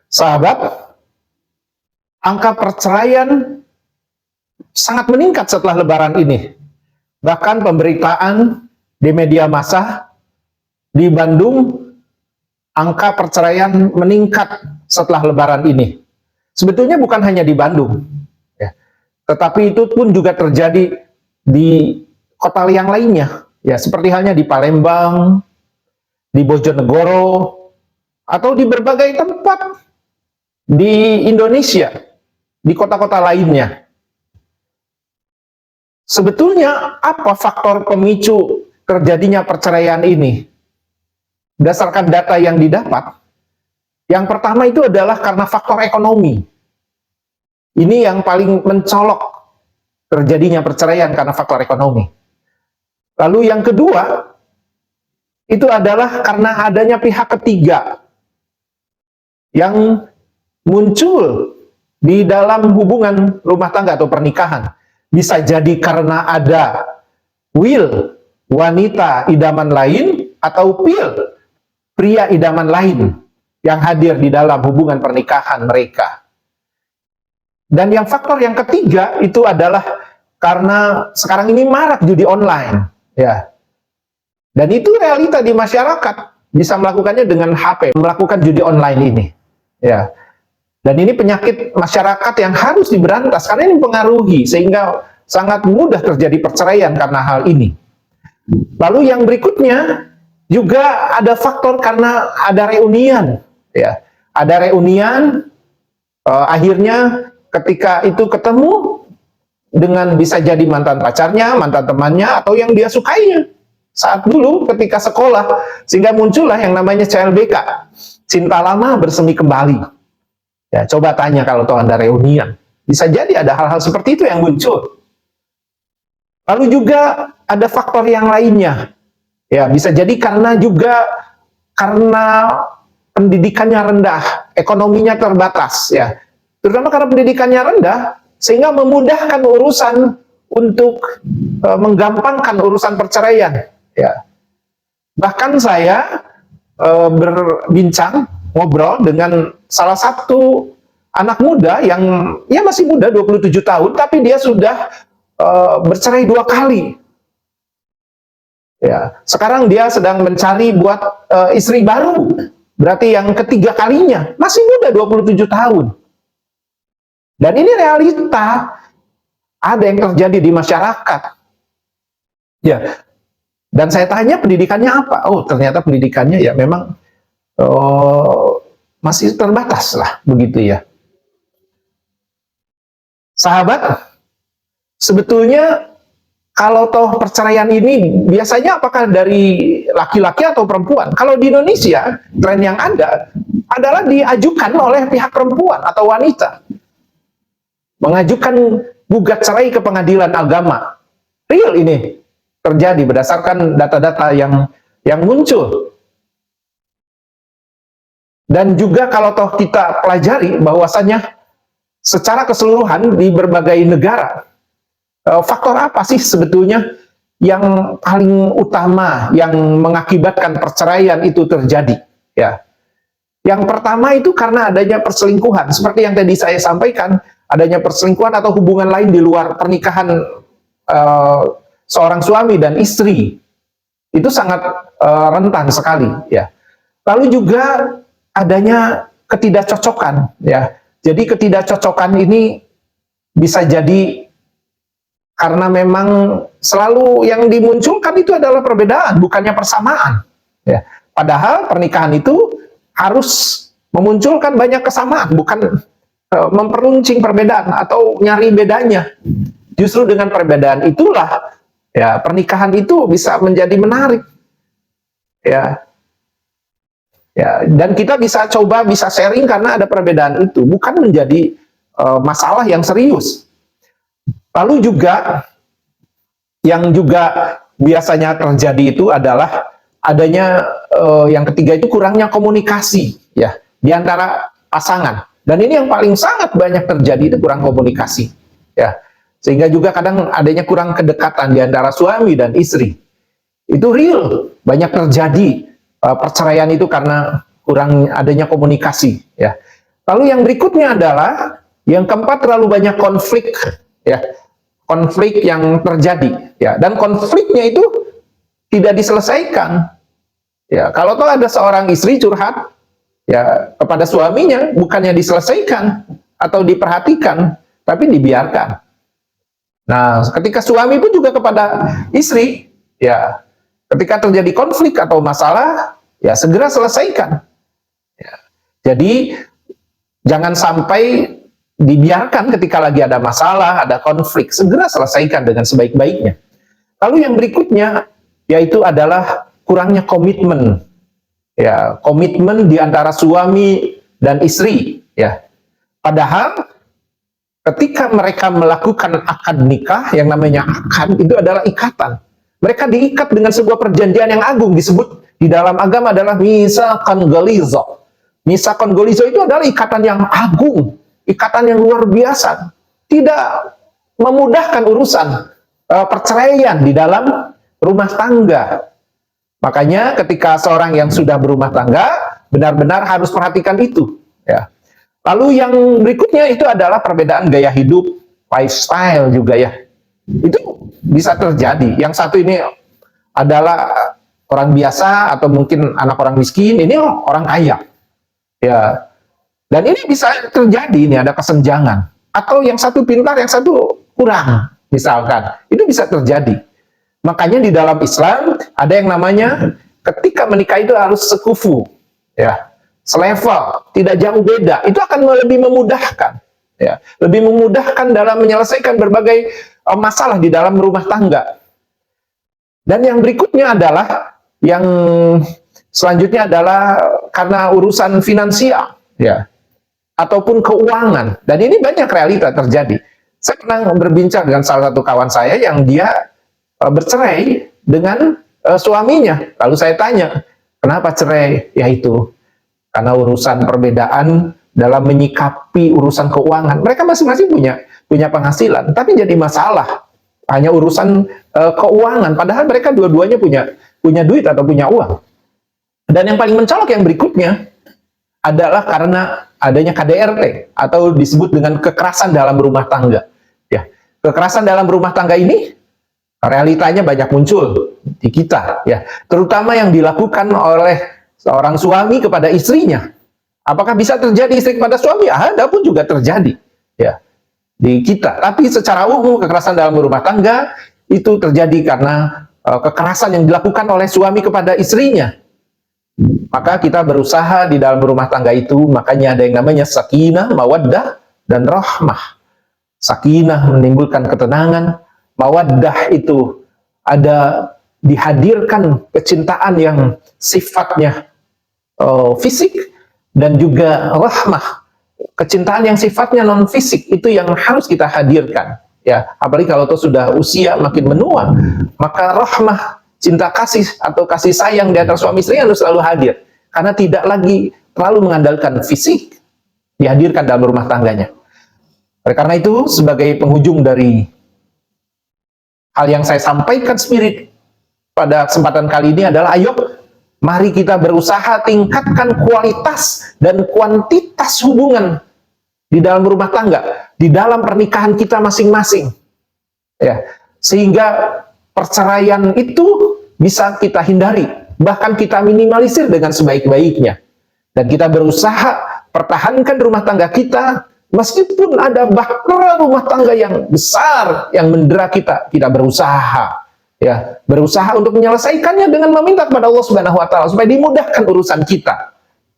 Sahabat, angka perceraian sangat meningkat setelah Lebaran ini. Bahkan pemberitaan di media massa di Bandung, angka perceraian meningkat setelah Lebaran ini. Sebetulnya bukan hanya di Bandung, ya, tetapi itu pun juga terjadi di kota yang lainnya, ya, seperti halnya di Palembang, di Bojonegoro, atau di berbagai tempat di Indonesia, di kota-kota lainnya. Sebetulnya apa faktor pemicu terjadinya perceraian ini? Berdasarkan data yang didapat, yang pertama itu adalah karena faktor ekonomi. Ini yang paling mencolok terjadinya perceraian karena faktor ekonomi. Lalu yang kedua, itu adalah karena adanya pihak ketiga yang muncul di dalam hubungan rumah tangga atau pernikahan. Bisa jadi karena ada will wanita idaman lain atau pil pria idaman lain yang hadir di dalam hubungan pernikahan mereka. Dan yang faktor yang ketiga itu adalah karena sekarang ini marak judi online, ya. Dan itu realita di masyarakat, bisa melakukannya dengan HP, melakukan judi online ini, ya. Dan ini penyakit masyarakat yang harus diberantas karena ini mempengaruhi sehingga sangat mudah terjadi perceraian karena hal ini. Lalu yang berikutnya juga ada faktor karena ada reunian, ya. Ada reunian, akhirnya ketika itu ketemu dengan bisa jadi mantan pacarnya, mantan temannya, atau yang dia sukainya saat dulu ketika sekolah, sehingga muncullah yang namanya CLBK, cinta lama bersemi kembali. Ya, coba tanya kalau toh Anda reunian, bisa jadi ada hal-hal seperti itu yang muncul. Lalu juga ada faktor yang lainnya, ya, bisa jadi karena pendidikannya rendah, ekonominya terbatas, ya. Terutama karena pendidikannya rendah, sehingga memudahkan urusan untuk menggampangkan urusan perceraian. Ya. Bahkan saya berbincang, ngobrol dengan salah satu anak muda yang ya masih muda, 27 tahun, tapi dia sudah bercerai 2 kali. Ya. Sekarang dia sedang mencari buat istri baru, berarti yang ketiga kalinya, masih muda 27 tahun. Dan ini realita, ada yang terjadi di masyarakat. Ya. Dan saya tanya pendidikannya apa? Oh, ternyata pendidikannya ya memang masih terbatas lah, begitu ya. Sahabat, sebetulnya kalau toh perceraian ini biasanya apakah dari laki-laki atau perempuan? Kalau di Indonesia, tren yang ada adalah diajukan oleh pihak perempuan atau wanita. Mengajukan gugat cerai ke pengadilan agama. Real ini terjadi berdasarkan data-data yang muncul. Dan juga kalau toh kita pelajari bahwasannya secara keseluruhan di berbagai negara, faktor apa sih sebetulnya yang paling utama yang mengakibatkan perceraian itu terjadi? Ya. Yang pertama itu karena adanya perselingkuhan. Seperti yang tadi saya sampaikan, adanya perselingkuhan atau hubungan lain di luar pernikahan seorang suami dan istri. Itu sangat rentan sekali, ya. Lalu juga adanya ketidakcocokan, ya. Jadi ketidakcocokan ini bisa jadi karena memang selalu yang dimunculkan itu adalah perbedaan, bukannya persamaan, ya. Padahal pernikahan itu harus memunculkan banyak kesamaan, bukan memperuncing perbedaan atau nyari bedanya. Justru dengan perbedaan itulah ya pernikahan itu bisa menjadi menarik. Ya. Ya, dan kita bisa sharing karena ada perbedaan itu, bukan menjadi masalah yang serius. Lalu juga yang juga biasanya terjadi itu adalah adanya yang ketiga itu kurangnya komunikasi, ya, di antara pasangan. Dan ini yang paling sangat banyak terjadi itu kurang komunikasi, ya. Sehingga juga kadang adanya kurang kedekatan di antara suami dan istri. Itu real, banyak terjadi perceraian itu karena kurang adanya komunikasi, ya. Lalu yang berikutnya adalah yang keempat, terlalu banyak konflik, ya, konflik yang terjadi, ya, dan konfliknya itu tidak diselesaikan. Ya, kalau toh ada seorang istri curhat, ya, kepada suaminya, bukannya diselesaikan atau diperhatikan, tapi dibiarkan. Nah, ketika suami pun juga kepada istri, ya, ketika terjadi konflik atau masalah, ya segera selesaikan. Ya. Jadi jangan sampai dibiarkan ketika lagi ada masalah, ada konflik, segera selesaikan dengan sebaik-baiknya. Lalu yang berikutnya yaitu adalah kurangnya komitmen. Ya, komitmen di antara suami dan istri, ya. Padahal ketika mereka melakukan akad nikah, yang namanya akad itu adalah ikatan. Mereka diikat dengan sebuah perjanjian yang agung, disebut di dalam agama adalah misaqan ghaliza. Misaqan ghaliza itu adalah ikatan yang agung, ikatan yang luar biasa. Tidak memudahkan urusan perceraian di dalam rumah tangga. Makanya ketika seorang yang sudah berumah tangga, benar-benar harus perhatikan itu, ya. Lalu yang berikutnya itu adalah perbedaan gaya hidup, lifestyle juga, ya. Itu bisa terjadi. Yang satu ini adalah orang biasa atau mungkin anak orang miskin, ini orang kaya, ya. Dan ini bisa terjadi, ini ada kesenjangan. Atau yang satu pintar, yang satu kurang, misalkan. Itu bisa terjadi. Makanya di dalam Islam ada yang namanya ketika menikah itu harus sekufu, ya, selevel, tidak jauh beda. Itu akan lebih memudahkan, ya, lebih memudahkan dalam menyelesaikan berbagai masalah di dalam rumah tangga. Dan yang berikutnya adalah yang selanjutnya adalah karena urusan finansial, ya, ataupun keuangan. Dan ini banyak realita terjadi. Saya pernah berbincang dengan salah satu kawan saya yang dia bercerai dengan suaminya. Lalu saya tanya, kenapa cerai? Yaitu karena urusan perbedaan dalam menyikapi urusan keuangan. Mereka masing-masing punya penghasilan, tapi jadi masalah hanya urusan keuangan. Padahal mereka dua-duanya punya duit atau punya uang. Dan yang paling mencolok yang berikutnya adalah karena adanya KDRT atau disebut dengan kekerasan dalam rumah tangga. Ya, kekerasan dalam rumah tangga ini realitanya banyak muncul di kita, ya, terutama yang dilakukan oleh seorang suami kepada istrinya. Apakah bisa terjadi istri kepada suami? Ada pun juga terjadi, ya, di kita. Tapi secara umum kekerasan dalam rumah tangga itu terjadi karena kekerasan yang dilakukan oleh suami kepada istrinya. Maka kita berusaha di dalam rumah tangga itu, makanya ada yang namanya sakinah, mawaddah, dan rahmah. Sakinah menimbulkan ketenangan, mawaddah itu ada dihadirkan kecintaan yang sifatnya fisik, dan juga rahmah, kecintaan yang sifatnya non fisik, itu yang harus kita hadirkan, ya. Apalagi kalau itu sudah usia makin menua, maka rahmah, cinta kasih atau kasih sayang di antara suami istri harus selalu hadir, karena tidak lagi terlalu mengandalkan fisik, dihadirkan dalam rumah tangganya. Oleh karena itu, sebagai penghujung dari hal yang saya sampaikan spirit pada kesempatan kali ini adalah, ayo mari kita berusaha tingkatkan kualitas dan kuantitas hubungan di dalam rumah tangga, di dalam pernikahan kita masing-masing, ya, sehingga perceraian itu bisa kita hindari, bahkan kita minimalisir dengan sebaik-baiknya. Dan kita berusaha pertahankan rumah tangga kita, meskipun ada bahtera rumah tangga yang besar yang mendera kita berusaha, ya, berusaha untuk menyelesaikannya dengan meminta kepada Allah Subhanahu wa taala supaya dimudahkan urusan kita.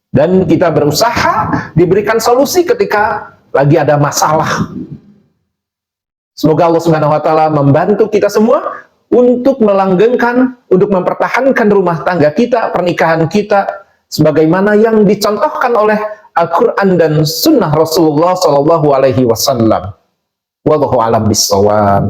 Dan kita berusaha diberikan solusi ketika lagi ada masalah. Semoga Allah Subhanahu wa taala membantu kita semua untuk melanggengkan, untuk mempertahankan rumah tangga kita, pernikahan kita sebagaimana yang dicontohkan oleh Al-Quran dan Sunnah Rasulullah Sallallahu Alaihi Wasallam. Wallahu a'lam bishawab.